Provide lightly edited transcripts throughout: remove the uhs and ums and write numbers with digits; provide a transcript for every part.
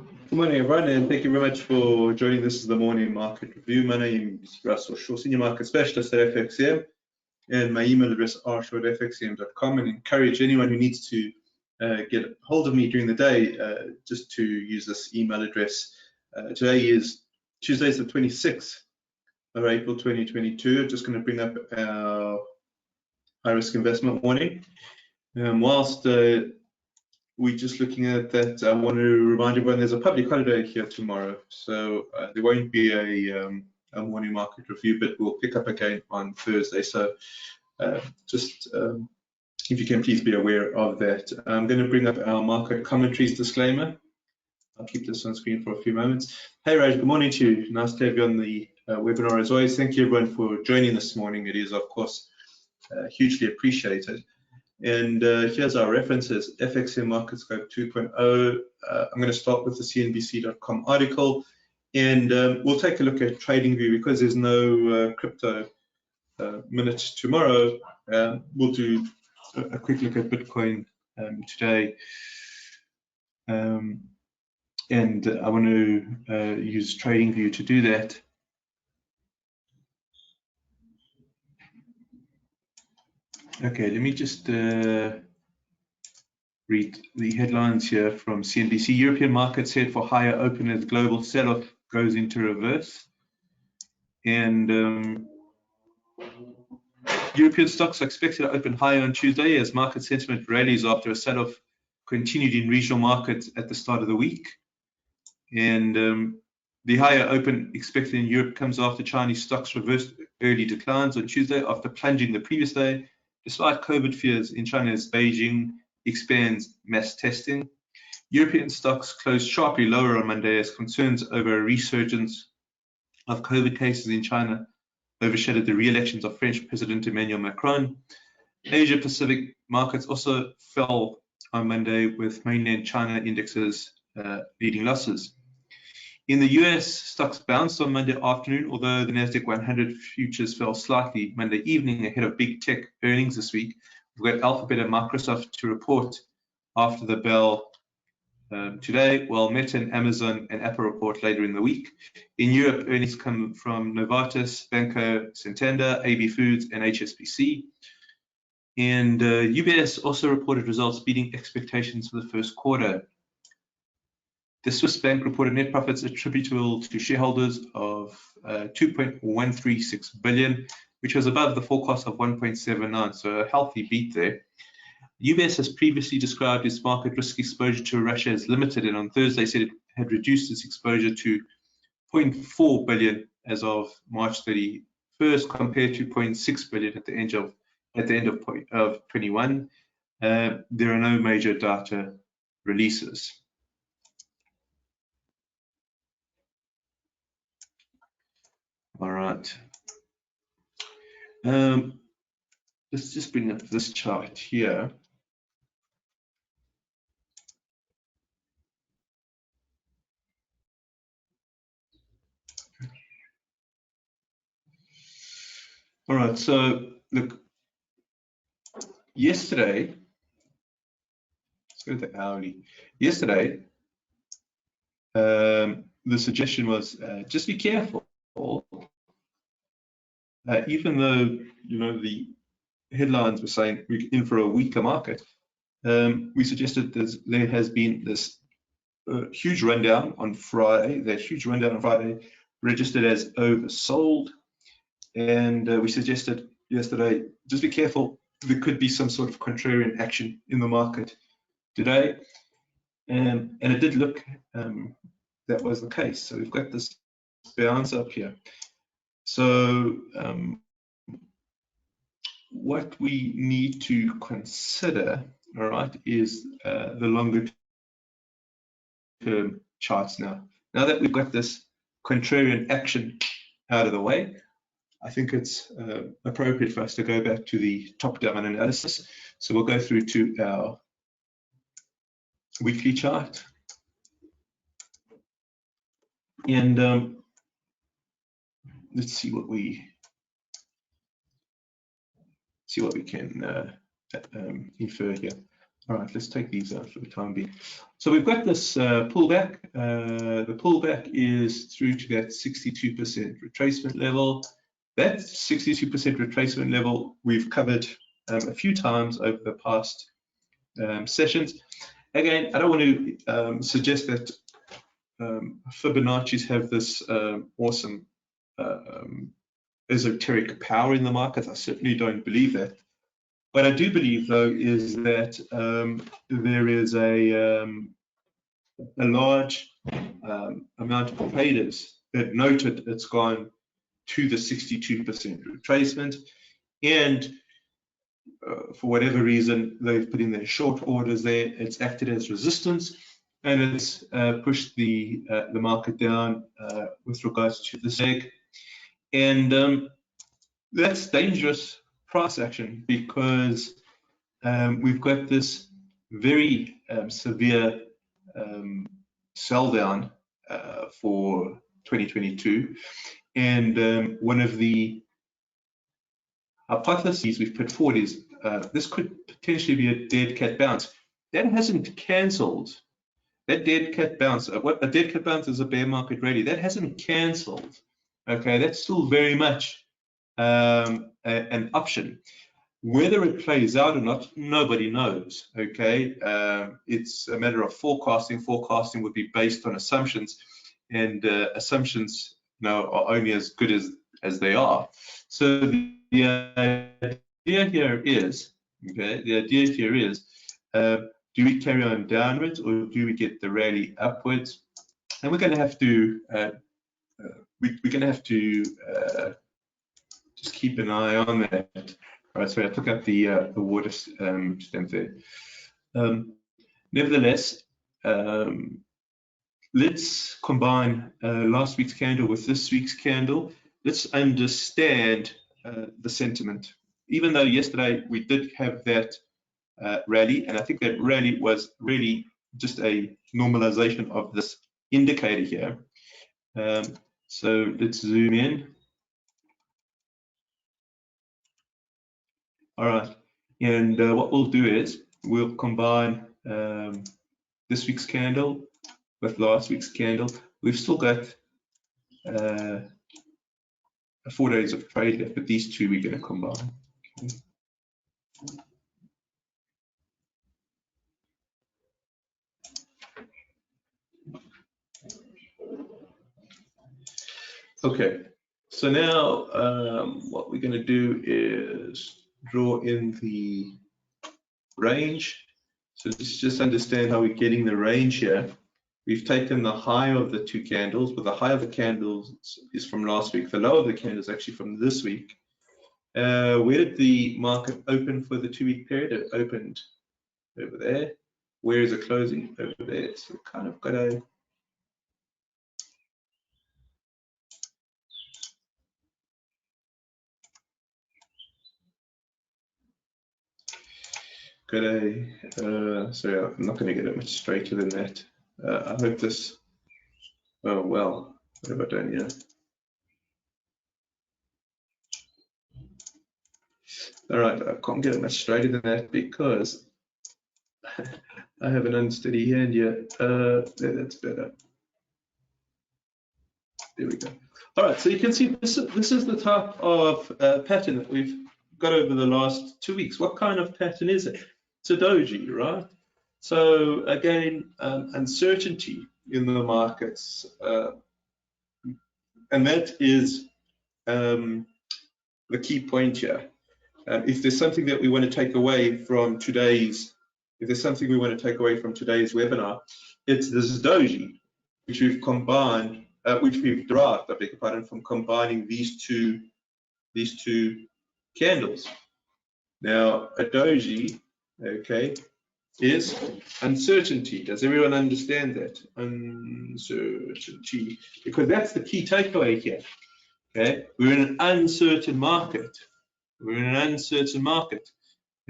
Good morning, everyone, and thank you very much for joining. This is the morning market review. My name is Russell Shaw, Senior Market Specialist at FXCM, and my email address is rshaw@fxcm.com, and encourage anyone who needs to get hold of me during the day just to use this email address. Today is Tuesday, the 26th of April 2022. I'm just going to bring up our high-risk investment warning. Whilst we're just looking at that, I want to remind everyone there's a public holiday here tomorrow, so there won't be a morning market review, but we'll pick up again on Thursday. So just if you can please be aware of that. I'm going to bring up our market commentaries disclaimer. I'll keep this on screen for a few moments. Hey Raj, good morning to you. Nice to have you on the webinar as always. Thank you everyone for joining this morning. It is of course hugely appreciated. And here's our references: FXCM Market Scope 2.0. I'm going to start with the CNBC.com article, and we'll take a look at TradingView because there's no crypto minute tomorrow. We'll do a quick look at Bitcoin today, and I want to use TradingView to do that. Okay, let me just read the headlines here from CNBC. European markets head for higher open as global sell-off goes into reverse. And European stocks are expected to open higher on Tuesday as market sentiment rallies after a sell-off continued in regional markets at the start of the week. And the higher open expected in Europe comes after Chinese stocks reversed early declines on Tuesday after plunging the previous day, despite COVID fears in China as Beijing expands mass testing. European stocks closed sharply lower on Monday as concerns over a resurgence of COVID cases in China overshadowed the re-elections of French President Emmanuel Macron. Asia Pacific markets also fell on Monday with mainland China indexes leading losses. In the US, stocks bounced on Monday afternoon, although the Nasdaq 100 futures fell slightly Monday evening ahead of big tech earnings this week. We've got Alphabet and Microsoft to report after the bell today, while Meta and Amazon and Apple report later in the week. In Europe, earnings come from Novartis, Banco Santander, AB Foods, and HSBC. And UBS also reported results beating expectations for the first quarter. The Swiss bank reported net profits attributable to shareholders of 2.136 billion, which was above the forecast of 1.79, so a healthy beat there. UBS has previously described its market risk exposure to Russia as limited, and on Thursday said it had reduced its exposure to 0.4 billion as of March 31st, compared to 0.6 billion at the end of 21. There are no major data releases. All right. Let's just bring up this chart here. All right, so look, yesterday, let's go to the hourly. Yesterday, the suggestion was just be careful. Even though the headlines were saying we're in for a weaker market, we suggested there has been this huge rundown on Friday. That huge rundown on Friday registered as oversold, and we suggested yesterday just be careful. There could be some sort of contrarian action in the market today, and it did look that was the case. So we've got this bounce up here. So what we need to consider, all right, is the longer term charts now. Now that we've got this contrarian action out of the way, I think it's appropriate for us to go back to the top-down analysis. So we'll go through to our weekly chart. And let's see what we can infer here. All right, let's take these out for the time being. So we've got this pullback. The pullback is through to that 62% retracement level. That 62% retracement level we've covered a few times over the past sessions. Again, I don't want to suggest that Fibonacci's have this awesome esoteric power in the market. I certainly don't believe that. What I do believe, though, is that there is a large amount of traders that noted it's gone to the 62% retracement, and for whatever reason, they've put in their short orders there. It's acted as resistance, and it's pushed the market down with regards to the SEG. And that's dangerous price action, because we've got this very severe sell down for 2022, and one of the hypotheses we've put forward is this could potentially be a dead cat bounce. That hasn't cancelled. That dead cat bounce, what a dead cat bounce is a bear market rally, that hasn't cancelled. Okay, that's still very much an option. Whether it plays out or not, nobody knows. Okay, it's a matter of forecasting. Forecasting would be based on assumptions, and assumptions, are only as good as they are. So the idea here is, do we carry on downwards, or do we get the rally upwards? And we're going to have to just keep an eye on that. All right, so I took up the water stamp there. Nevertheless, let's combine last week's candle with this week's candle. Let's understand the sentiment. Even though yesterday we did have that rally, and I think that rally was really just a normalization of this indicator here. So let's zoom in. All right, and what we'll do is we'll combine this week's candle with last week's candle. We've still got 4 days of trade left, but these two we're going to combine. Okay, so now what we're going to do is draw in the range. So let's just understand how we're getting the range here. We've taken the high of the two candles, but the high of the candles is from last week. The low of the candle is actually from this week. Where did the market open for the 2-week period? It opened over there. Where is it closing? Over there. So we've kind of got a sorry, I'm not going to get it much straighter than that. I hope this, oh well, what have I done here? All right, I can't get it much straighter than that because I have an unsteady hand here. That's better. There we go. All right, so you can see this is the type of pattern that we've got over the last 2 weeks. What kind of pattern is it? It's a doji, right? So again, uncertainty in the markets, and that is the key point here. If there's something that we want to take away from today's, webinar, it's this doji, which we've combined, which we've derived, I beg your pardon, from combining these two candles. Now, a doji, okay, is uncertainty. Does everyone understand that? Uncertainty, because that's the key takeaway here. Okay, we're in an uncertain market.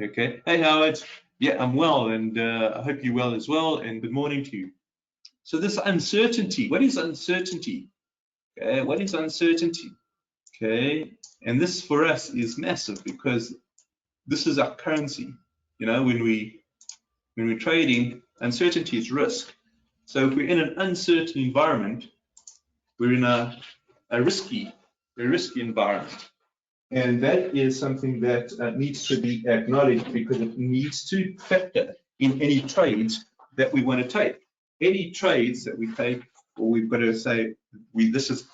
Okay. Hey, Howard. Yeah, I'm well, and I hope you're well as well. And good morning to you. So this uncertainty. What is uncertainty? Okay, what is uncertainty? Okay, and this for us is massive because this is our currency. When we When we're trading, uncertainty is risk. So if we're in an uncertain environment, we're in a risky environment. And that is something that needs to be acknowledged, because it needs to factor in any trades that we want to take. Any trades that we take, or we've got to say, this is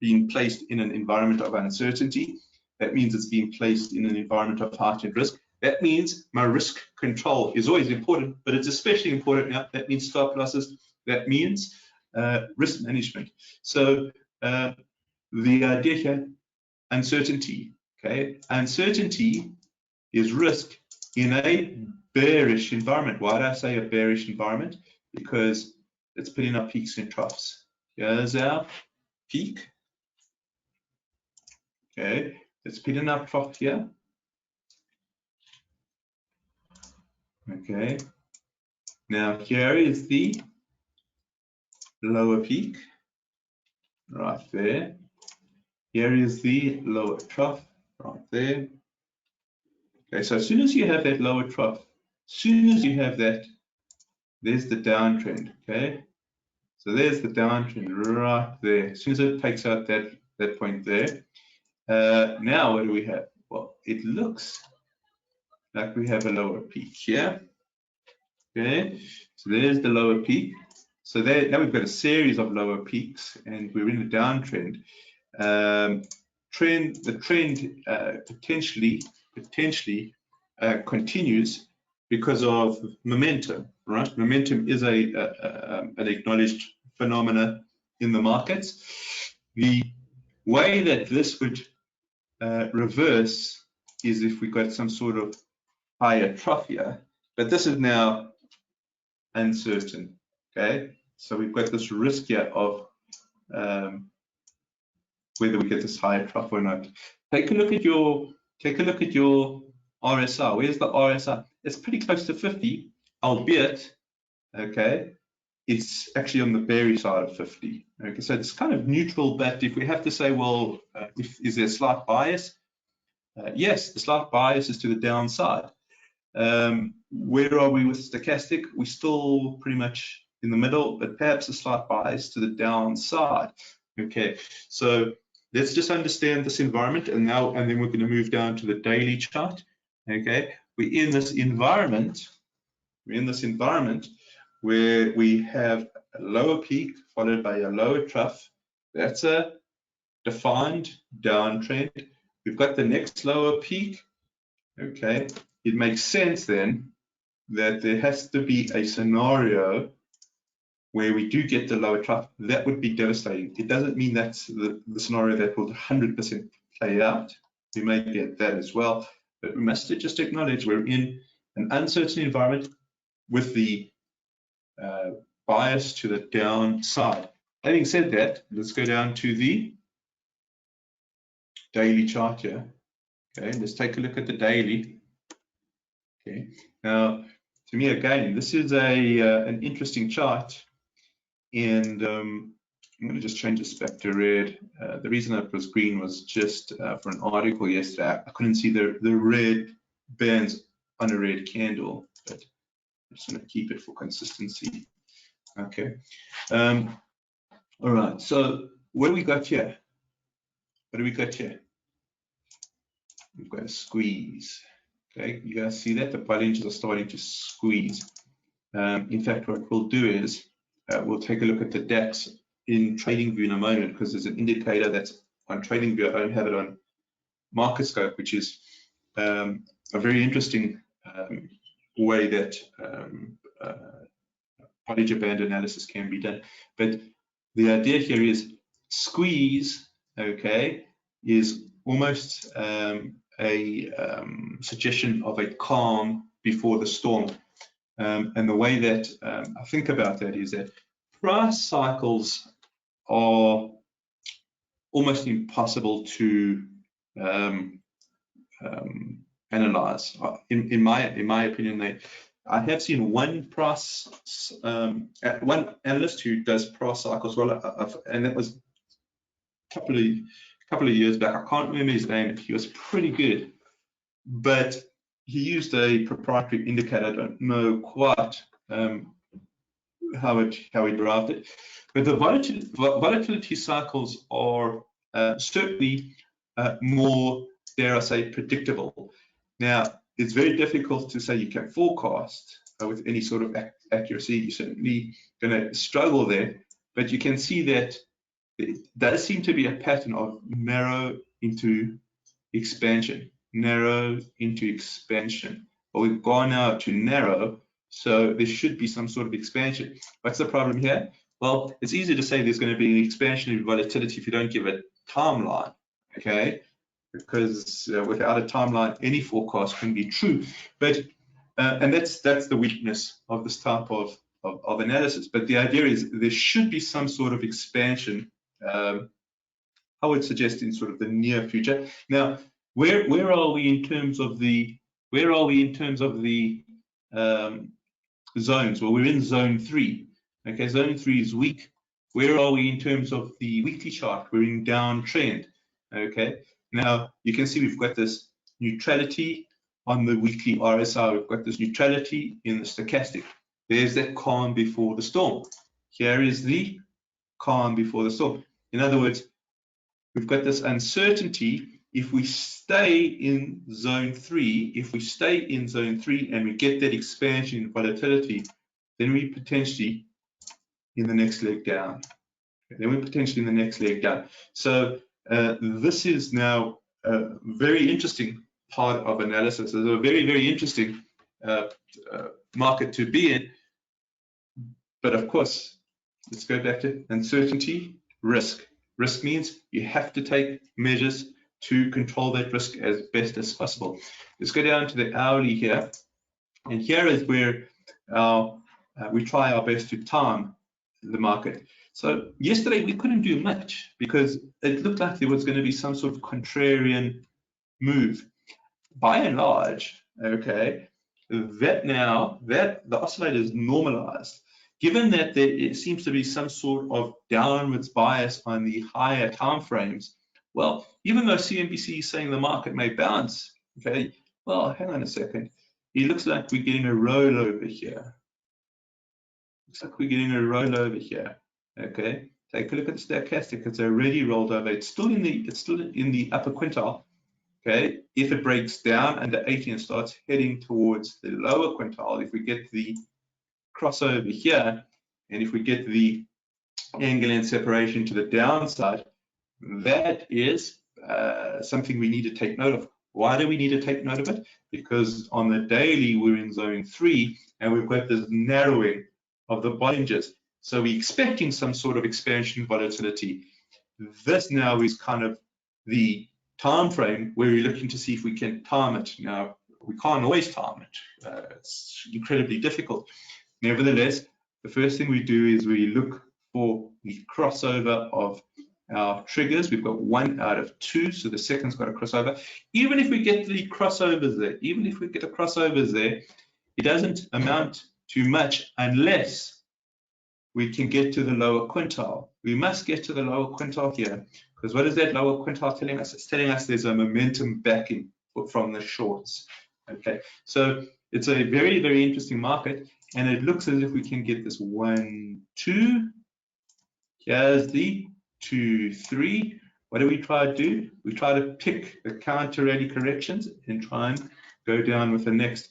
being placed in an environment of uncertainty. That means it's being placed in an environment of heightened risk. That means my risk control is always important, but it's especially important now. That means stop losses. That means risk management. So the idea here, uncertainty, okay? Uncertainty is risk in a bearish environment. Why do I say a bearish environment? Because it's putting up peaks and troughs. Here's our peak. Okay, it's putting up trough here. Okay, now here is the lower peak, right there. Here is the lower trough, right there. Okay, so as soon as you have that lower trough, as soon as you have that, there's the downtrend, okay? So there's the downtrend right there. As soon as it takes out that point there, now what do we have? Well, it looks like we have a lower peak here. Okay, so there's the lower peak. So there, now we've got a series of lower peaks, and we're in a downtrend. The trend potentially continues because of momentum, right? Momentum is an acknowledged phenomena in the markets. The way that this would reverse is if we got some sort of higher trough here, but this is now uncertain. Okay, so we've got this risk here of whether we get this higher trough or not. Take a look at your RSI. Where's the RSI? It's pretty close to 50, albeit, okay, it's actually on the bearish side of 50. Okay, so it's kind of neutral, but if we have to say, well, is there a slight bias? Yes, the slight bias is to the downside. Where are we with stochastic? We're still pretty much in the middle, but perhaps a slight bias to the downside. Okay, so let's just understand this environment, and then we're going to move down to the daily chart. Okay, we're in this environment. Where we have a lower peak followed by a lower trough. That's a defined downtrend. We've got the next lower peak. Okay, it makes sense then that there has to be a scenario where we do get the lower trough. That would be devastating. It doesn't mean that's the scenario that will 100% play out. We may get that as well, but we must just acknowledge we're in an uncertain environment with the bias to the downside. Having said that, let's go down to the daily chart here. Okay, let's take a look at the daily. Okay, now to me again, this is an interesting chart, and I'm going to just change this back to red. The reason it was green was just for an article yesterday. I couldn't see the red bands on a red candle, but I'm just going to keep it for consistency. Okay. All right. So what do we got here? What do we got here? We've got a squeeze. Okay. You guys see that? The Bollinger's are starting to squeeze. In fact, what we'll do is we'll take a look at the DAX in TradingView in a moment, because there's an indicator that's on TradingView. I don't have it on MarketScope, which is a very interesting way that Bollinger Band analysis can be done. But the idea here is squeeze, okay, is almost a suggestion of a calm before the storm. And the way that I think about that is that price cycles are almost impossible to analyze. In my opinion, I have seen one analyst who does price cycles well, and that was a couple of years back. I can't remember his name. He was pretty good, but he used a proprietary indicator. I don't know quite how he derived it, but the volatility cycles are certainly more, dare I say, predictable. Now, it's very difficult to say you can forecast with any sort of accuracy. You're certainly going to struggle there, but you can see that there does seem to be a pattern of narrow into expansion, narrow into expansion. But we've gone now to narrow, so there should be some sort of expansion. What's the problem here? Well, it's easy to say there's going to be an expansion in volatility if you don't give a timeline, okay? Because without a timeline, any forecast can be true. But and that's the weakness of this type of analysis. But the idea is there should be some sort of expansion. I would suggest in sort of the near future. Now, where are we in terms of the zones? Well, we're in zone 3. Okay, zone 3 is weak. Where are we in terms of the weekly chart? We're in downtrend. Okay, now you can see we've got this neutrality on the weekly RSI. We've got this neutrality in the stochastic. There's that calm before the storm. Here is the calm before the storm. In other words, we've got this uncertainty. If we stay in zone 3, and we get that expansion in volatility, then we potentially in the next leg down. So this is now a very interesting part of analysis. It's a very, very interesting market to be in. But of course, let's go back to uncertainty, risk. Risk means you have to take measures to control that risk as best as possible. Let's go down to the hourly here. And here is where we try our best to time the market. So yesterday we couldn't do much because it looked like there was going to be some sort of contrarian move. By and large, okay, that the oscillator is normalized. Given that there seems to be some sort of downwards bias on the higher time frames, well, even though CNBC is saying the market may bounce, okay, well, hang on a second. It looks like we're getting a rollover here. Okay. Take a look at the stochastic. It's already rolled over. It's still in the upper quintile. Okay. If it breaks down under 80 and starts heading towards the lower quintile, if we get the crossover here, and if we get the angle and separation to the downside, that is something we need to take note of. Why do we need to take note of it? Because on the daily, we're in zone 3, and we've got this narrowing of the Bollingers. So we're expecting some sort of expansion volatility. This now is kind of the time frame where we're looking to see if we can time it. Now, we can't always time it. It's incredibly difficult. Nevertheless, the first thing we do is we look for the crossover of our triggers. We've got 1 out of 2, so the second's got a crossover. Even if we get the crossovers there, it doesn't amount to much unless we can get to the lower quintile. We must get to the lower quintile here, because what is that lower quintile telling us? It's telling us there's a momentum backing from the shorts. Okay, so it's a very, very interesting market, and it looks as if we can get this 1, 2. Here's the 2, 3. What do we try to do? We try to pick the counter rally corrections and try and go down with the next.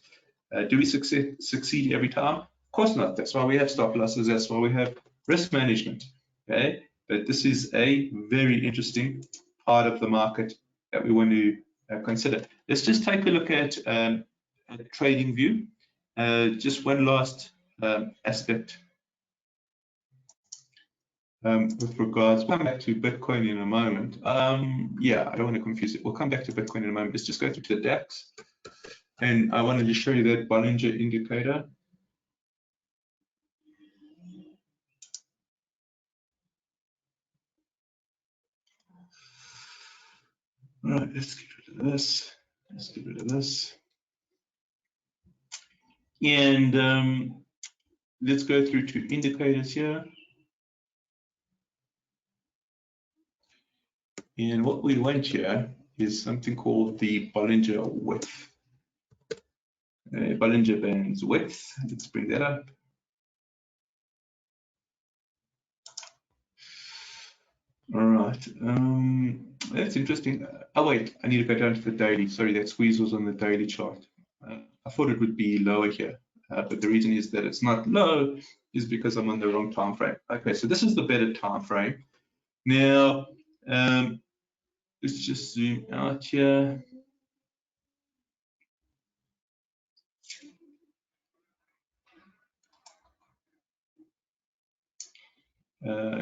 Do we succeed every time? Of course not. That's why we have stop losses. That's why we have risk management. Okay, but this is a very interesting part of the market that we want to consider. Let's just take a look at a trading view. Just one last aspect with regards. We'll come back to Bitcoin in a moment. Yeah, I don't want to confuse it. We'll come back to Bitcoin in a moment. Let's just go through to the DAX. And I wanted to show you that Bollinger indicator. All right, let's get rid of this. Let's get rid of this. And let's go through to indicators here. And what we want here is something called the Bollinger width. Bollinger Band's width. Let's bring that up. All right, that's interesting. Oh wait, I need to go down to the daily. Sorry, that squeeze was on the daily chart. I thought it would be lower here, but the reason is that it's not low is because I'm on the wrong time frame. Okay, so this is the better time frame. Now, let's just zoom out here.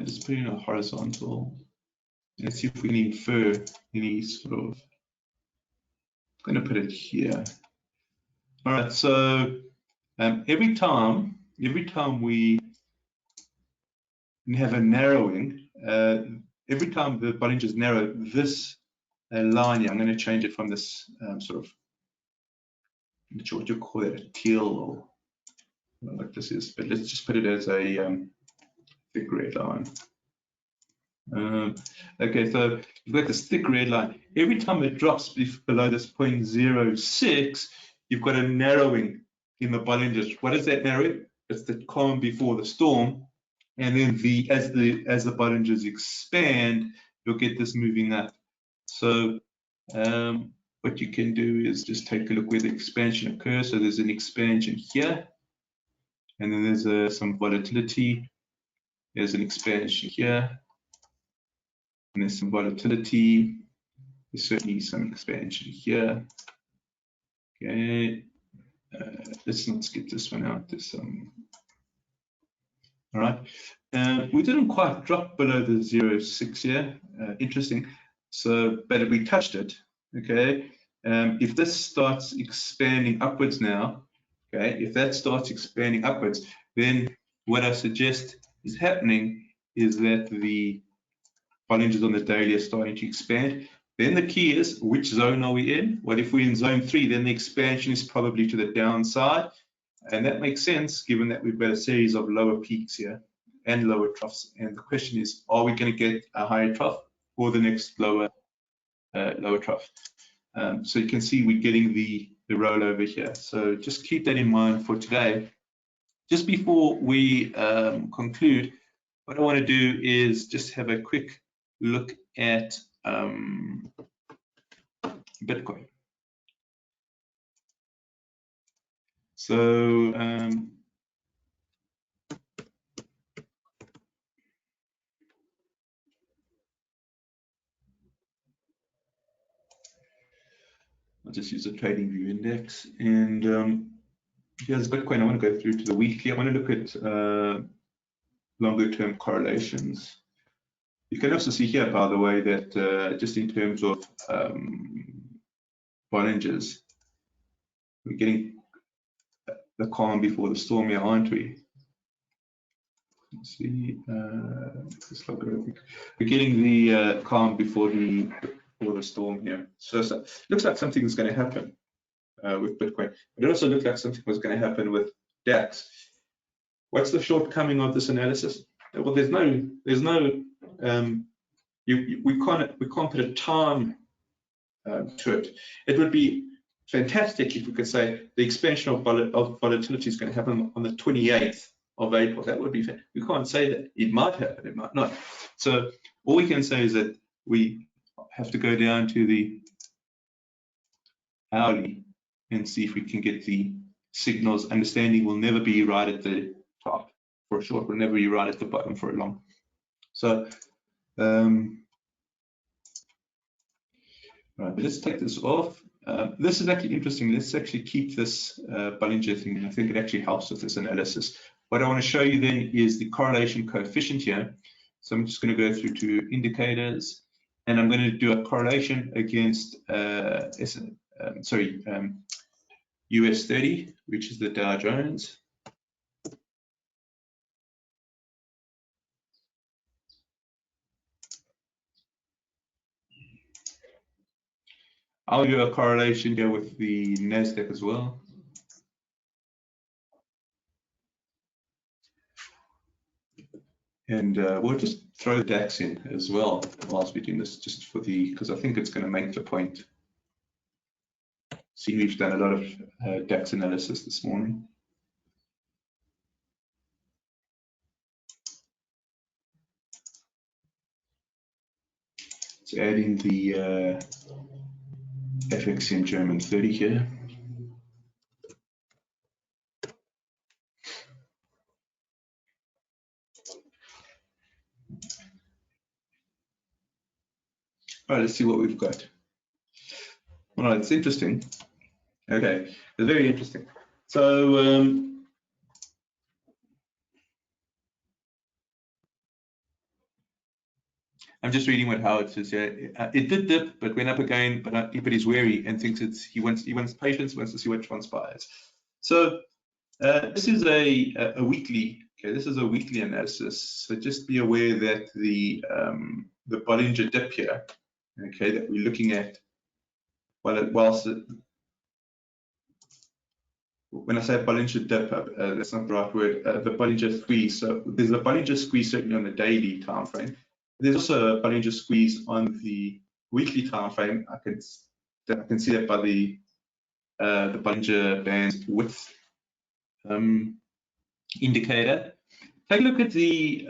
Just put in a horizontal. Let's see if we can infer any sort of. I'm going to put it here. All right, so every time we have a narrowing, every time the Bollinger's narrow, this line here, I'm going to change it from this sort of, I'm not sure what you call it, a teal or I don't know what this is, but let's just put it as a thick red line. Okay, so you've got this thick red line. Every time it drops below this 0.06, you've got a narrowing in the Bollinger. What is that narrowing? It's the calm before the storm, and then as the Bollingers expand, you'll get this moving up. So what you can do is just take a look where the expansion occurs. So there's an expansion here, and then there's some volatility. There's an expansion here. And there's some volatility. There's certainly some expansion here. Okay, let's not skip this one out. There's some. All right, we didn't quite drop below the 0.6 here. Interesting. So, but we touched it. Okay, if this starts expanding upwards now, okay, if that starts expanding upwards, then what I suggest is happening is that the Bollingers on the daily are starting to expand. Then the key is, which zone are we in? Well, if we're in zone 3, then the expansion is probably to the downside. And that makes sense, given that we've got a series of lower peaks here and lower troughs. And the question is, are we going to get a higher trough or the next lower trough? So you can see we're getting the rollover here. So just keep that in mind for today. Just before we conclude, what I want to do is just have a quick look at Bitcoin. So I'll just use the trading view index, and here's Bitcoin. I want to go through to the weekly. I want to look at longer term correlations. You can also see here, by the way, that just in terms of Bollingers, we're getting the calm before the storm here, aren't we? Let's see, this logarithmic. We're getting the calm before the storm here. So it looks like something is going to happen with Bitcoin. It also looks like something was going to happen with DAX. What's the shortcoming of this analysis? Well, there's no we can't put a time to it. It would be fantastic if we could say the expansion of volatility is going to happen on the 28th of April. That would be fantastic. We can't say that. It might happen, it might not. So all we can say is that we have to go down to the hourly and see if we can get the signals. Understanding will never be right at the top for a short, will never be right at the bottom for a long. So right, let's take this off. This is actually interesting. Let's actually keep this Bollinger thing. I think it actually helps with this analysis. What I want to show you then is the correlation coefficient here. So I'm just going to go through to indicators, and I'm going to do a correlation against US 30, which is the Dow Jones. I'll do a correlation here with the NASDAQ as well. And we'll just throw the DAX in as well whilst we're doing this, just for because I think it's going to make the point. See, we've done a lot of DAX analysis this morning. Let's add in the FXCM German 30 here. All right, let's see what we've got. All right, it's interesting. Okay, it's very interesting. So I'm just reading what Howard says here. It did dip, but went up again. But he's wary and thinks he wants patience, wants to see what transpires. So this is a weekly. Okay, this is a weekly analysis. So just be aware that the Bollinger dip here, okay, that we're looking at, when I say Bollinger dip, that's not the right word. The Bollinger squeeze. So there's a Bollinger squeeze certainly on the daily time frame. There's also a Bollinger squeeze on the weekly time frame. I can see that by the Bollinger Bands width indicator. Take a look at the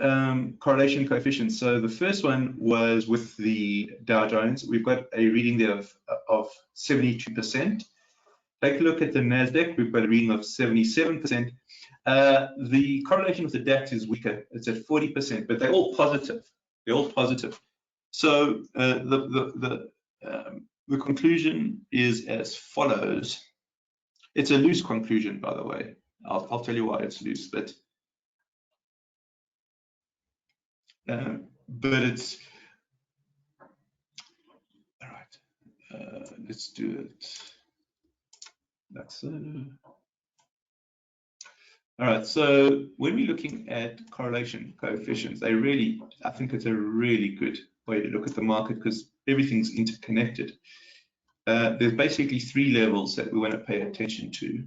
correlation coefficients. So the first one was with the Dow Jones. We've got a reading there of 72%. Take a look at the NASDAQ. We've got a reading of 77%. The correlation with the DAX is weaker. It's at 40%, but they're all positive. They're all positive. So the conclusion is as follows. It's a loose conclusion, by the way. I'll tell you why it's loose, but it's all right. Let's do it. That's all right. So when we're looking at correlation coefficients, I think it's a really good way to look at the market because everything's interconnected. There's basically three levels that we want to pay attention to.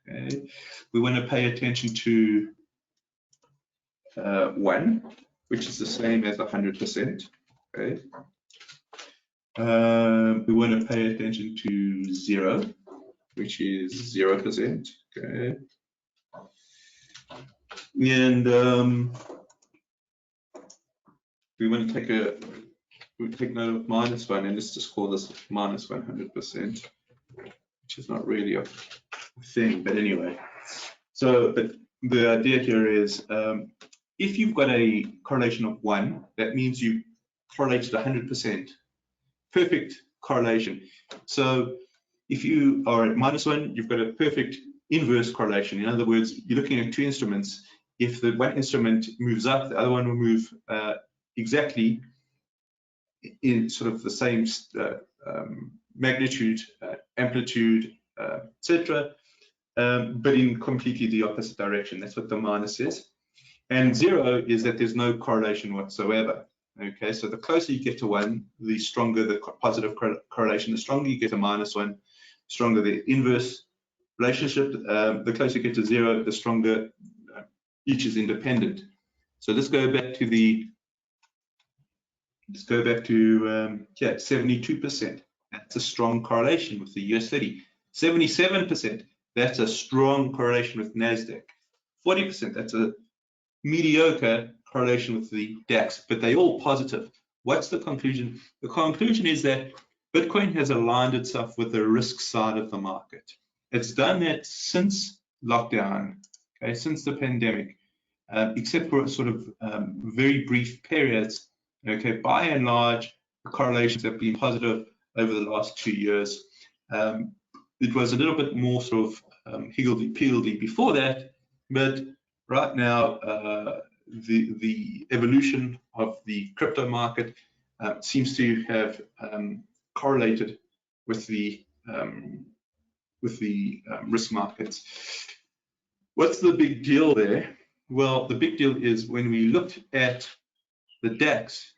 Okay, we want to pay attention to 1, which is the same as 100%. Okay. We want to pay attention to 0, which is 0%. Okay. And we want to take note of -1, and let's just call this -100%, which is not really a thing, but anyway. So, but the idea here is, if you've got a correlation of 1, that means you correlated 100%. Perfect correlation. So if you are at -1, you've got a perfect inverse correlation. In other words, you're looking at two instruments. If the one instrument moves up, the other one will move exactly in sort of the same magnitude, amplitude, etc., but in completely the opposite direction. That's what the minus is. And 0 is that there's no correlation whatsoever. Okay, so the closer you get to 1, the stronger the positive correlation. The stronger you get to -1, stronger the inverse relationship. The closer you get to 0, the stronger each is independent. So let's go back to 72%. That's a strong correlation with the US 30. 77%, that's a strong correlation with NASDAQ. 40%, that's a mediocre correlation with the DAX, but they're all positive. What's the conclusion? The conclusion is that Bitcoin has aligned itself with the risk side of the market. It's done that since lockdown, okay, since the pandemic, except for sort of very brief periods. Okay, by and large, the correlations have been positive over the last 2 years. It was a little bit more sort of higgledy-piggledy before that, but right now, the evolution of the crypto market seems to have correlated with the risk markets. What's the big deal there? Well, the big deal is when we looked at the DAX,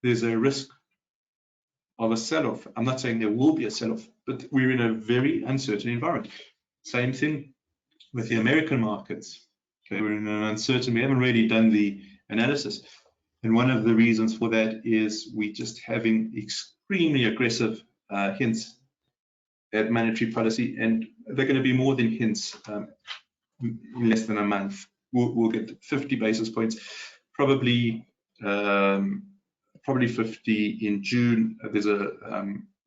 there's a risk of a sell-off. I'm not saying there will be a sell-off, but we're in a very uncertain environment. Same thing with the American markets. Okay, we're in an uncertain, we haven't really done the analysis. And one of the reasons for that is we just having extremely aggressive hints at monetary policy, and they're going to be more than hints in less than a month. We'll get 50 basis points, probably 50 in June.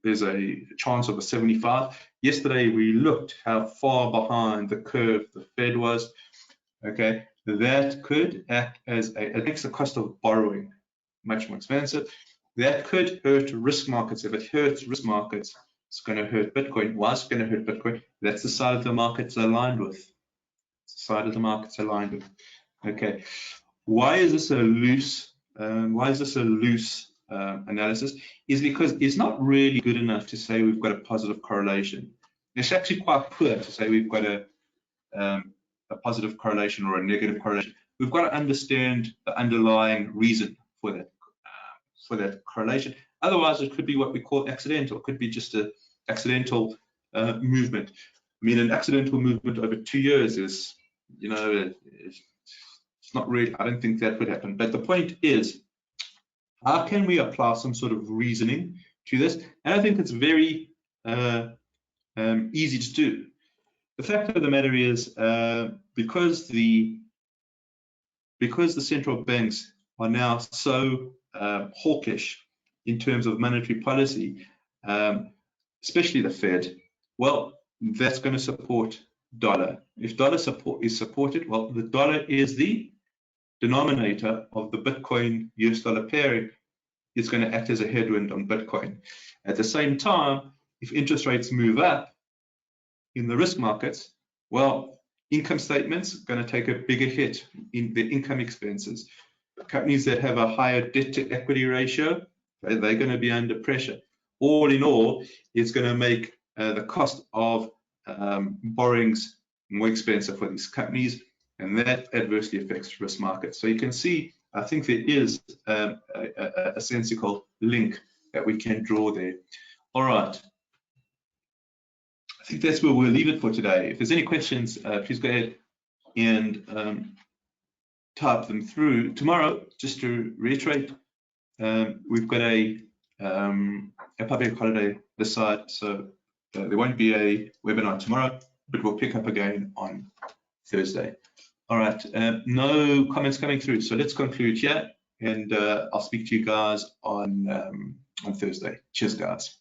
There's a chance of a 75. Yesterday we looked how far behind the curve the Fed was. Okay, that could act as it makes the cost of borrowing much more expensive. That could hurt risk markets. If it hurts risk markets, it's going to hurt Bitcoin. Why is it going to hurt Bitcoin? That's the side of the market's aligned with. It's the side of the market's aligned with. Okay, why is this a loose? Analysis? Is because it's not really good enough to say we've got a positive correlation. It's actually quite poor to say we've got a positive correlation or a negative correlation. We've got to understand the underlying reason for that correlation. Otherwise, it could be what we call accidental. It could be just an accidental movement. I mean, an accidental movement over 2 years is, you know, it's not really. I don't think that would happen. But the point is, how can we apply some sort of reasoning to this? And I think it's very easy to do. The fact of the matter is, because the central banks are now so hawkish in terms of monetary policy, especially the Fed, well, that's going to support dollar. If dollar support is supported, well, the dollar is the denominator of the Bitcoin US dollar pairing. It's going to act as a headwind on Bitcoin. At the same time, if interest rates move up in the risk markets, well, income statements are going to take a bigger hit in the income expenses. Companies that have a higher debt to equity ratio, they're going to be under pressure. All in all, it's going to make the cost of borrowings more expensive for these companies, and that adversely affects risk markets. So you can see, I think there is a sensical link that we can draw there. All right. I think that's where we'll leave it for today. If there's any questions, please go ahead and type them through. Tomorrow, just to reiterate, we've got a public holiday this side, so there won't be a webinar tomorrow, but we'll pick up again on Thursday. All right, no comments coming through, so let's conclude here, and I'll speak to you guys on Thursday. Cheers, guys.